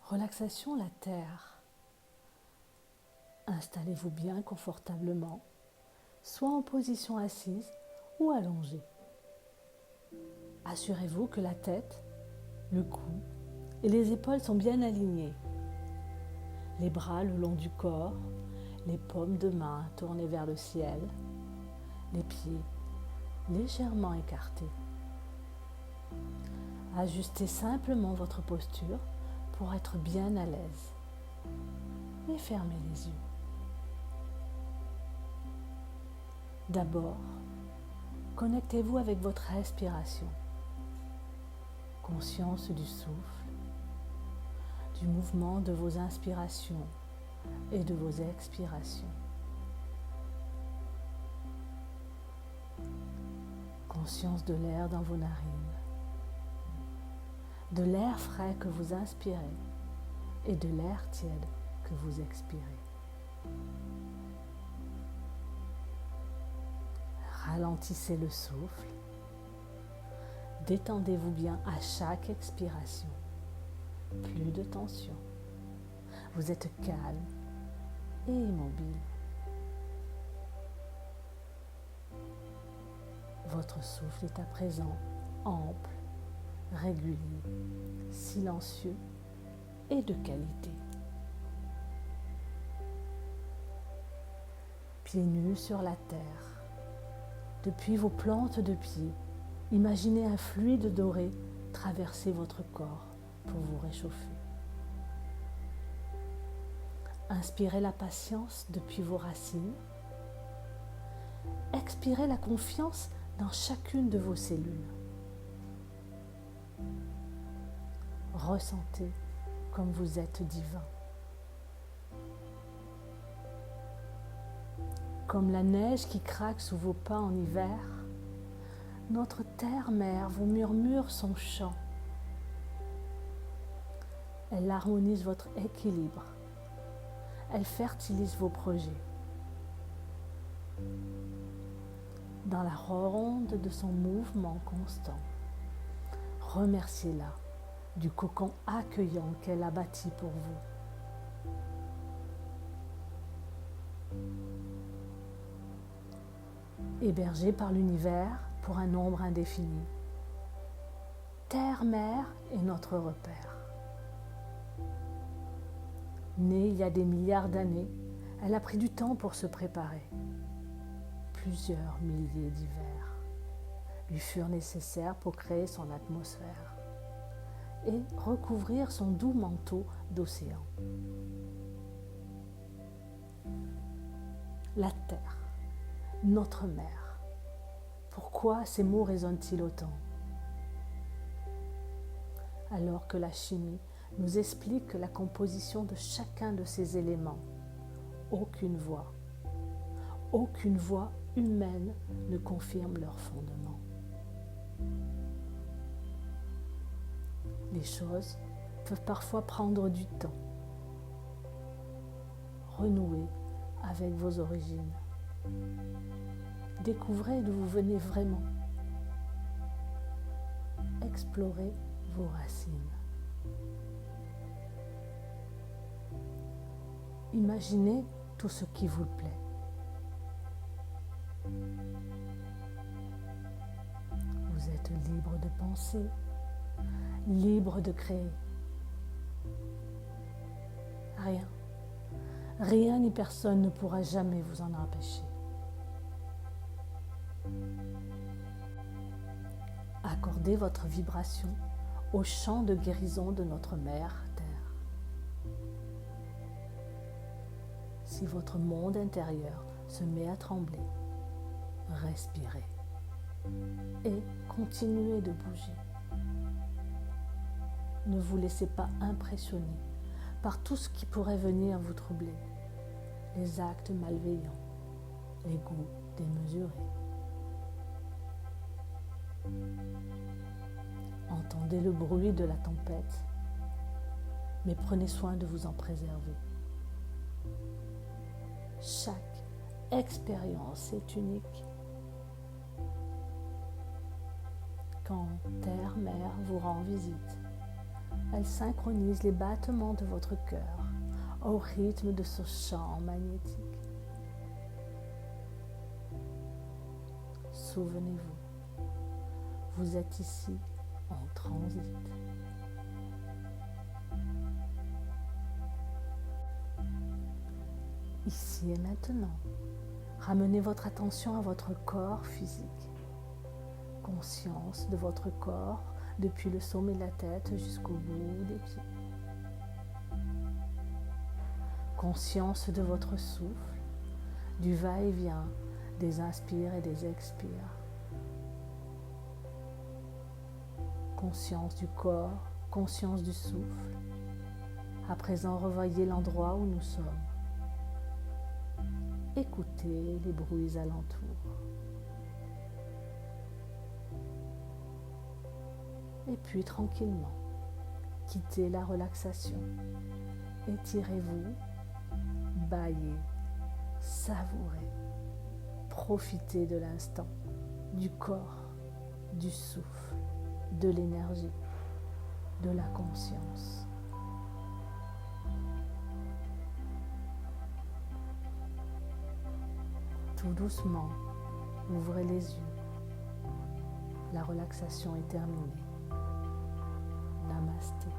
Relaxation la terre. Installez-vous bien confortablement, soit en position assise ou allongée. Assurez-vous que la tête, le cou et les épaules sont bien alignés. Les bras le long du corps, les paumes de main tournées vers le ciel, les pieds légèrement écartés. Ajustez simplement votre posture pour être bien à l'aise et fermez les yeux. D'abord, connectez-vous avec votre respiration. Conscience du souffle, du mouvement de vos inspirations et de vos expirations. Conscience de l'air dans vos narines, de l'air frais que vous inspirez et de l'air tiède que vous expirez. Ralentissez le souffle. Détendez-vous bien à chaque expiration. Plus de tension. Vous êtes calme et immobile. Votre souffle est à présent ample, régulier, silencieux et de qualité. Pieds nus sur la terre. Depuis vos plantes de pied, imaginez un fluide doré traverser votre corps pour vous réchauffer. Inspirez la patience depuis vos racines. Expirez la confiance dans chacune de vos cellules. Ressentez comme vous êtes divin. Comme la neige qui craque sous vos pas en hiver, notre terre-mère vous murmure son chant. Elle harmonise votre équilibre. Elle fertilise vos projets. Dans la ronde de son mouvement constant, remerciez-la du cocon accueillant qu'elle a bâti pour vous. Hébergée par l'univers pour un nombre indéfini, Terre-Mère est notre repère. Née il y a des milliards d'années, elle a pris du temps pour se préparer. Plusieurs milliers d'hivers lui furent nécessaires pour créer son atmosphère et recouvrir son doux manteau d'océan. La Terre, notre mère. Pourquoi ces mots résonnent-ils autant? Alors que la chimie nous explique la composition de chacun de ces éléments, aucune voix humaine ne confirme leur fondement. Les choses peuvent parfois prendre du temps. Renouez avec vos origines. Découvrez d'où vous venez vraiment. Explorez vos racines. Imaginez tout ce qui vous plaît. Vous êtes libre de penser, libre de créer. Rien ni personne ne pourra jamais vous en empêcher. Accordez votre vibration au chant de guérison de notre mère Terre. Si votre monde intérieur se met à trembler, respirez et continuez de bouger. Ne vous laissez pas impressionner par tout ce qui pourrait venir vous troubler, les actes malveillants, les goûts démesurés. Entendez le bruit de la tempête, mais prenez soin de vous en préserver. Chaque expérience est unique. Quand Terre-Mère vous rend visite, Elle synchronise les battements de votre cœur au rythme de ce champ magnétique. Souvenez-vous, vous êtes ici en transit. Ici et maintenant, ramenez votre attention à votre corps physique. Conscience de votre corps depuis le sommet de la tête jusqu'au bout des pieds. Conscience de votre souffle, du va-et-vient des inspires et des expires. Conscience du corps, conscience du souffle. À présent, revoyez l'endroit où nous sommes. Écoutez les bruits alentours. Et puis tranquillement, quittez la relaxation. Étirez-vous, bâillez, savourez. Profitez de l'instant, du corps, du souffle, de l'énergie, de la conscience. Tout doucement, ouvrez les yeux. La relaxation est terminée. Namasté.